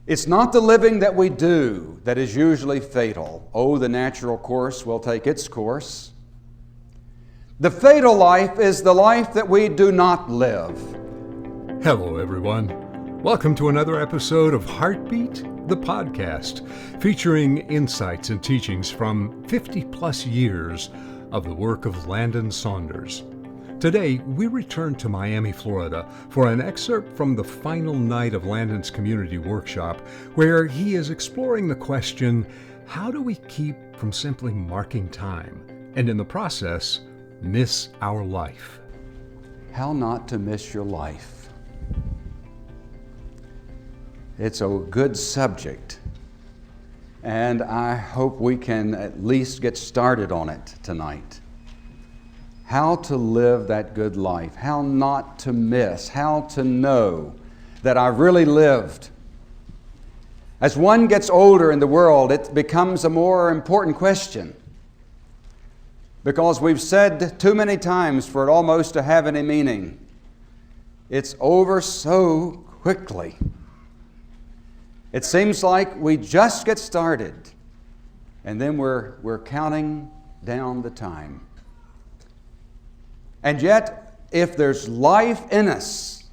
It's not the living that we do that is usually fatal. Oh, the natural course will take its course. The fatal life is the life that we do not live. Hello, everyone. Welcome to another episode of Heartbeat, the podcast, featuring insights and teachings from 50-plus years of the work of Landon Saunders. Today, we return to Miami, Florida, for an excerpt from the final night of Landon's community workshop, where he is exploring the question, how do we keep from simply marking time, and in the process, miss our life? How not to miss your life. It's a good subject, and I hope we can at least get started on it tonight. How to live that good life, how not to miss, how to know that I've really lived. As one gets older in the world, it becomes a more important question, because we've said too many times for it almost to have any meaning. It's over so quickly. It seems like we just get started, and then we're counting down the time. And yet, if there's life in us,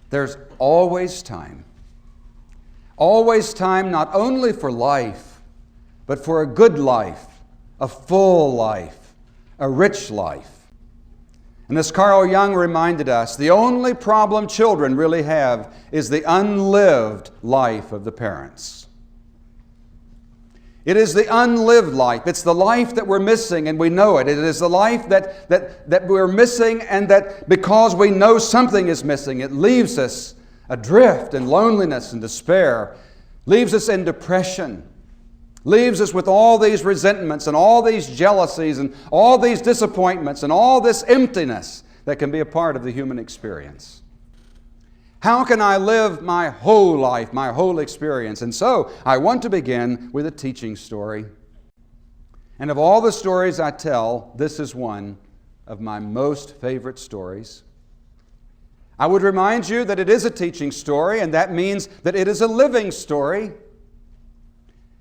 there's always time. Always time not only for life, but for a good life, a full life, a rich life. And as Carl Jung reminded us, the only problem children really have is the unlived life of the parents. It is the unlived life. It's the life that we're missing, and we know it. It is the life that we're missing, and that because we know something is missing, it leaves us adrift in loneliness and despair, leaves us in depression, leaves us with all these resentments and all these jealousies and all these disappointments and all this emptiness that can be a part of the human experience. How can I live my whole life, my whole experience? And so I want to begin with a teaching story. And of all the stories I tell, this is one of my most favorite stories. I would remind you that it is a teaching story, and that means that it is a living story.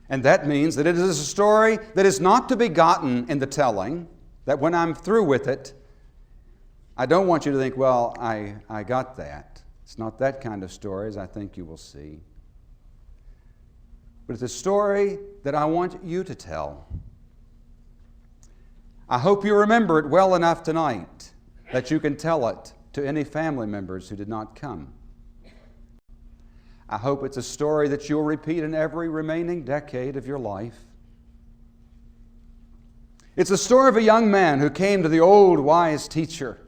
And that means that it is a story that is not to be gotten in the telling, that when I'm through with it, I don't want you to think, well, I got that. It's not that kind of story, as I think you will see. But it's a story that I want you to tell. I hope you remember it well enough tonight that you can tell it to any family members who did not come. I hope it's a story that you'll repeat in every remaining decade of your life. It's the story of a young man who came to the old wise teacher,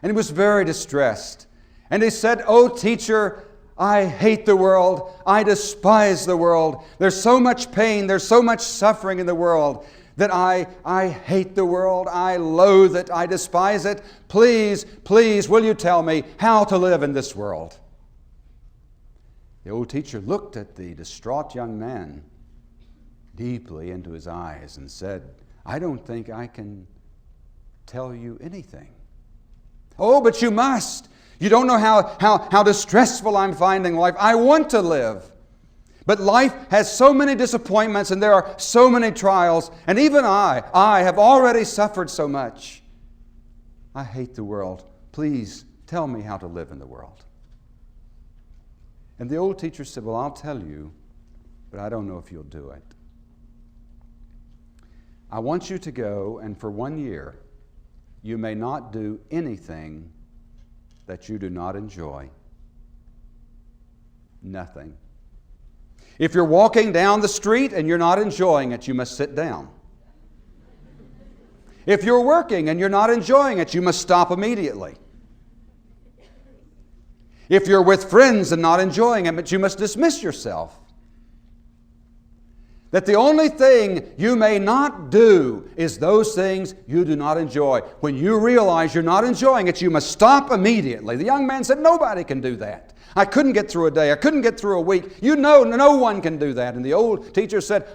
and he was very distressed. And he said, "Oh, teacher, I hate the world. I despise the world. There's so much pain, there's so much suffering in the world that I hate the world. I loathe it. I despise it. Please, please, will you tell me how to live in this world?" The old teacher looked at the distraught young man deeply into his eyes and said, "I don't think I can tell you anything." "Oh, but you must. You don't know how distressful I'm finding life. I want to live. But life has so many disappointments, and there are so many trials, and even I have already suffered so much. I hate the world. Please tell me how to live in the world." And the old teacher said, "Well, I'll tell you, but I don't know if you'll do it. I want you to go, and for 1 year, you may not do anything that you do not enjoy. Nothing. If you're walking down the street and you're not enjoying it, you must sit down. If you're working and you're not enjoying it, you must stop immediately. If you're with friends and not enjoying it, you must dismiss yourself. That the only thing you may not do is those things you do not enjoy. When you realize you're not enjoying it, you must stop immediately." The young man said, "Nobody can do that. I couldn't get through a day. I couldn't get through a week. You know, no one can do that." And the old teacher said,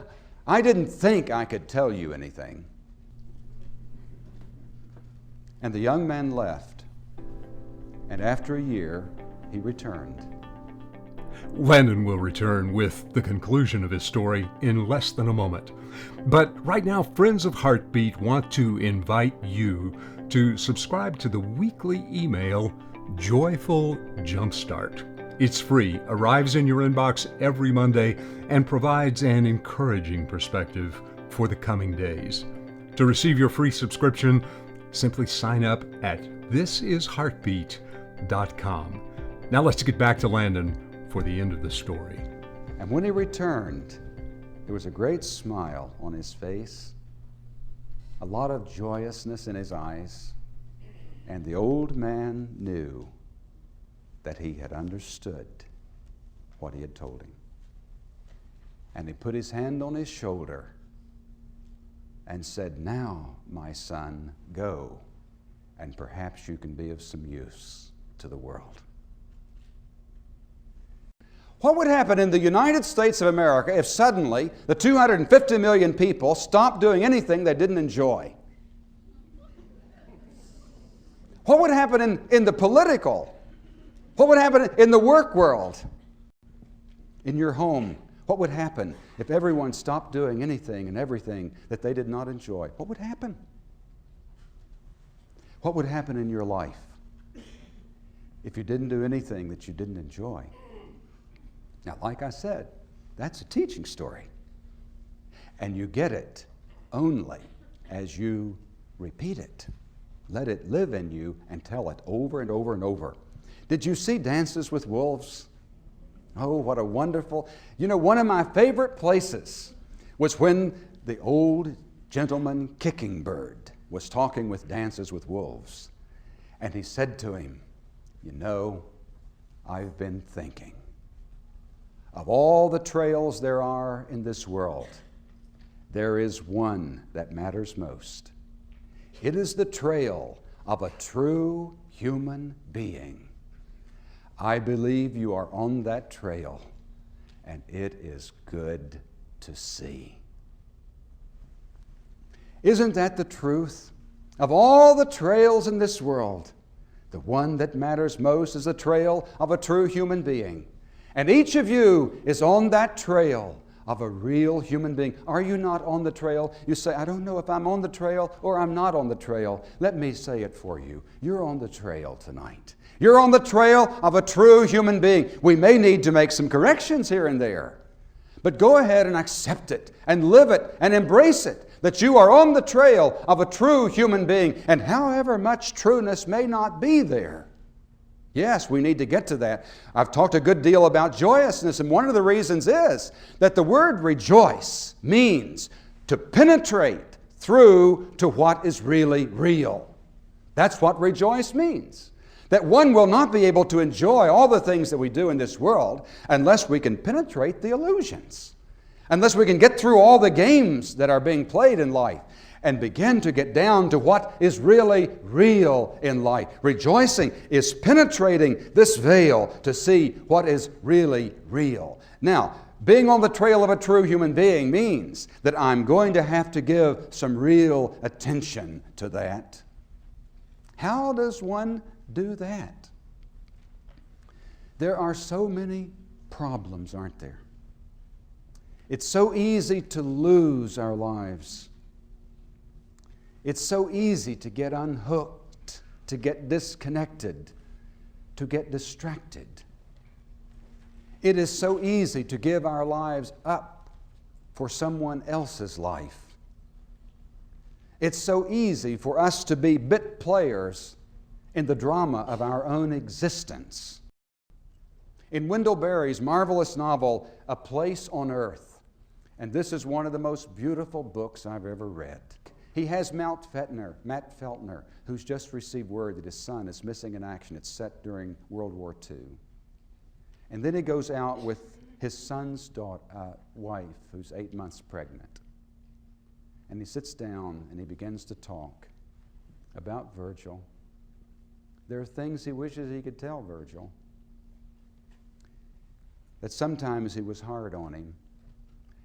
"I didn't think I could tell you anything." And the young man left. And after a year, he returned. Landon will return with the conclusion of his story in less than a moment. But right now, Friends of Heartbeat want to invite you to subscribe to the weekly email Joyful Jumpstart. It's free, arrives in your inbox every Monday, and provides an encouraging perspective for the coming days. To receive your free subscription, simply sign up at thisisheartbeat.com. Now let's get back to Landon for the end of the story. And when he returned, there was a great smile on his face, a lot of joyousness in his eyes, and the old man knew that he had understood what he had told him. And he put his hand on his shoulder and said, "Now, my son, go, and perhaps you can be of some use to the world." What would happen in the United States of America if suddenly the 250 million people stopped doing anything they didn't enjoy? What would happen in the political? What would happen in the work world? In your home? What would happen if everyone stopped doing anything and everything that they did not enjoy? What would happen? What would happen in your life if you didn't do anything that you didn't enjoy? Now, like I said, that's a teaching story. And you get it only as you repeat it. Let it live in you and tell it over and over and over. Did you see Dances with Wolves? Oh, what a wonderful... You know, one of my favorite places was when the old gentleman Kicking Bird was talking with Dances with Wolves. And he said to him, "You know, I've been thinking. Of all the trails there are in this world, there is one that matters most. It is the trail of a true human being. I believe you are on that trail, and it is good to see." Isn't that the truth? Of all the trails in this world, the one that matters most is the trail of a true human being. And each of you is on that trail of a real human being. Are you not on the trail? You say, "I don't know if I'm on the trail or I'm not on the trail." Let me say it for you. You're on the trail tonight. You're on the trail of a true human being. We may need to make some corrections here and there, but go ahead and accept it and live it and embrace it, that you are on the trail of a true human being. And however much trueness may not be there, yes, we need to get to that. I've talked a good deal about joyousness, and one of the reasons is that the word rejoice means to penetrate through to what is really real. That's what rejoice means. That one will not be able to enjoy all the things that we do in this world unless we can penetrate the illusions, unless we can get through all the games that are being played in life and begin to get down to what is really real in life. Rejoicing is penetrating this veil to see what is really real. Now, being on the trail of a true human being means that I'm going to have to give some real attention to that. How does one do that? There are so many problems, aren't there? It's so easy to lose our lives. It's so easy to get unhooked, to get disconnected, to get distracted. It is so easy to give our lives up for someone else's life. It's so easy for us to be bit players in the drama of our own existence. In Wendell Berry's marvelous novel, A Place on Earth, and this is one of the most beautiful books I've ever read. He has Matt Feltner, who's just received word that his son is missing in action. It's set during World War II. And then he goes out with his son's wife, who's 8 months pregnant. And he sits down and he begins to talk about Virgil. There are things he wishes he could tell Virgil, that sometimes he was hard on him.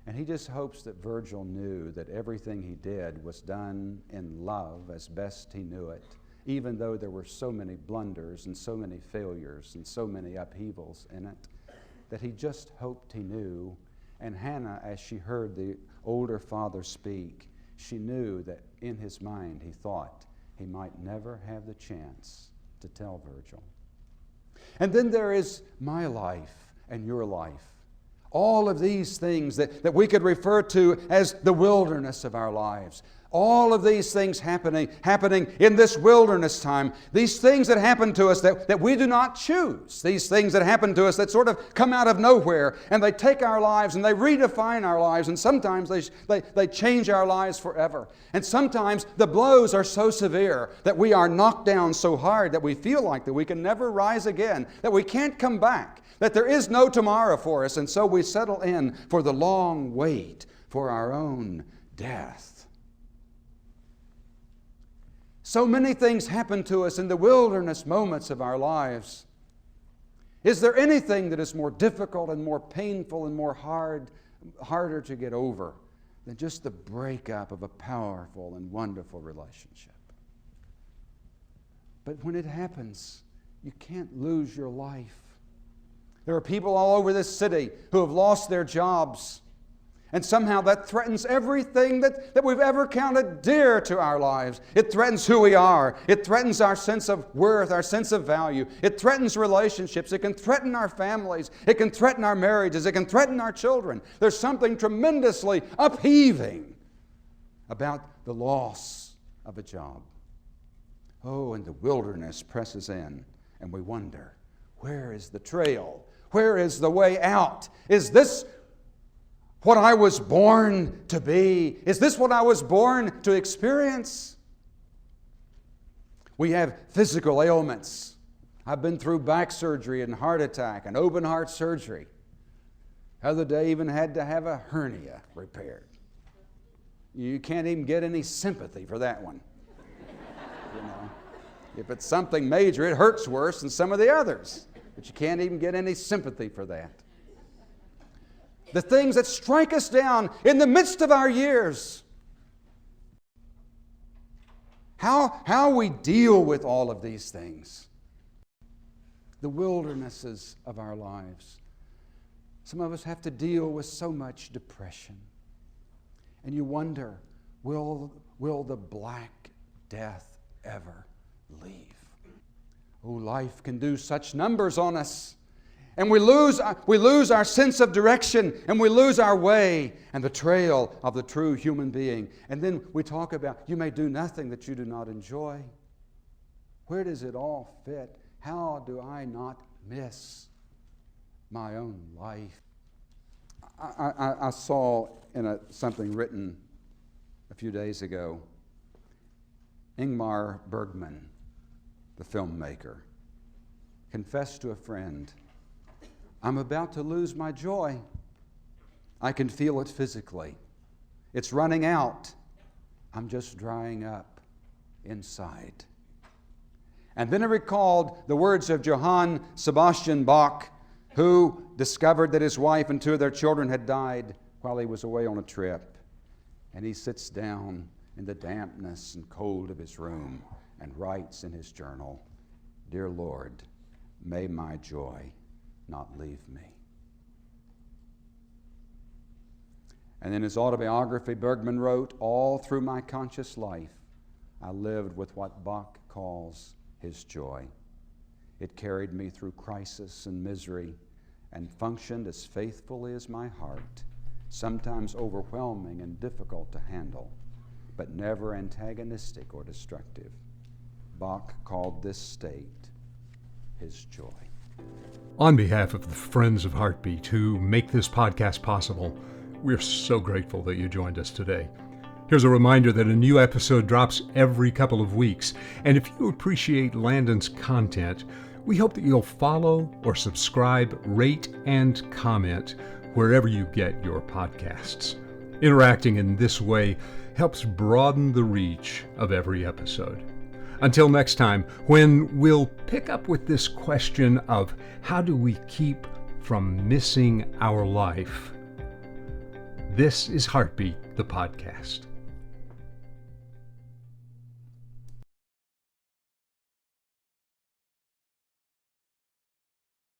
And he just hopes that Virgil knew that everything he did was done in love as best he knew it, even though there were so many blunders and so many failures and so many upheavals in it. that he just hoped he knew. And Hannah, as she heard the older father speak, she knew that in his mind he thought he might never have the chance to tell Virgil. And then there is my life and your life. All of these things that we could refer to as the wilderness of our lives. All of these things happening in this wilderness time. These things that happen to us that we do not choose. These things that happen to us that sort of come out of nowhere, and they take our lives and they redefine our lives, and sometimes they change our lives forever. And sometimes the blows are so severe that we are knocked down so hard that we feel like that we can never rise again, that we can't come back, that there is no tomorrow for us, and so we settle in for the long wait for our own death. So many things happen to us in the wilderness moments of our lives. Is there anything that is more difficult and more painful and more harder to get over than just the breakup of a powerful and wonderful relationship? But when it happens, you can't lose your life. There are people all over this city who have lost their jobs. And somehow that threatens everything that we've ever counted dear to our lives. It threatens who we are. It threatens our sense of worth, our sense of value. It threatens relationships. It can threaten our families. It can threaten our marriages. It can threaten our children. There's something tremendously upheaving about the loss of a job. Oh, and the wilderness presses in, and we wonder, where is the trail? Where is the way out? Is this what I was born to be? Is this what I was born to experience? We have physical ailments. I've been through back surgery and heart attack and open heart surgery. The other day even had to have a hernia repaired. You can't even get any sympathy for that one. You know, if it's something major, it hurts worse than some of the others. But you can't even get any sympathy for that. The things that strike us down in the midst of our years. How we deal with all of these things. The wildernesses of our lives. Some of us have to deal with so much depression. And you wonder, will the Black Death ever leave? Oh, life can do such numbers on us. And we lose our sense of direction, and we lose our way and the trail of the true human being. And then we talk about, you may do nothing that you do not enjoy. Where does it all fit? How do I not miss my own life? I saw in something written a few days ago, Ingmar Bergman, the filmmaker, confessed to a friend, I'm about to lose my joy. I can feel it physically. It's running out. I'm just drying up inside. And then I recalled the words of Johann Sebastian Bach, who discovered that his wife and two of their children had died while he was away on a trip. And he sits down in the dampness and cold of his room and writes in his journal, Dear Lord, may my joy not leave me. And in his autobiography, Bergman wrote, all through my conscious life, I lived with what Bach calls his joy. It carried me through crisis and misery and functioned as faithfully as my heart, sometimes overwhelming and difficult to handle, but never antagonistic or destructive. Bach called this state his joy. On behalf of the friends of Heartbeat who make this podcast possible, we're so grateful that you joined us today. Here's a reminder that a new episode drops every couple of weeks. And if you appreciate Landon's content, we hope that you'll follow or subscribe, rate, and comment wherever you get your podcasts. Interacting in this way helps broaden the reach of every episode. Until next time, when we'll pick up with this question of how do we keep from missing our life? This is Heartbeat, the podcast.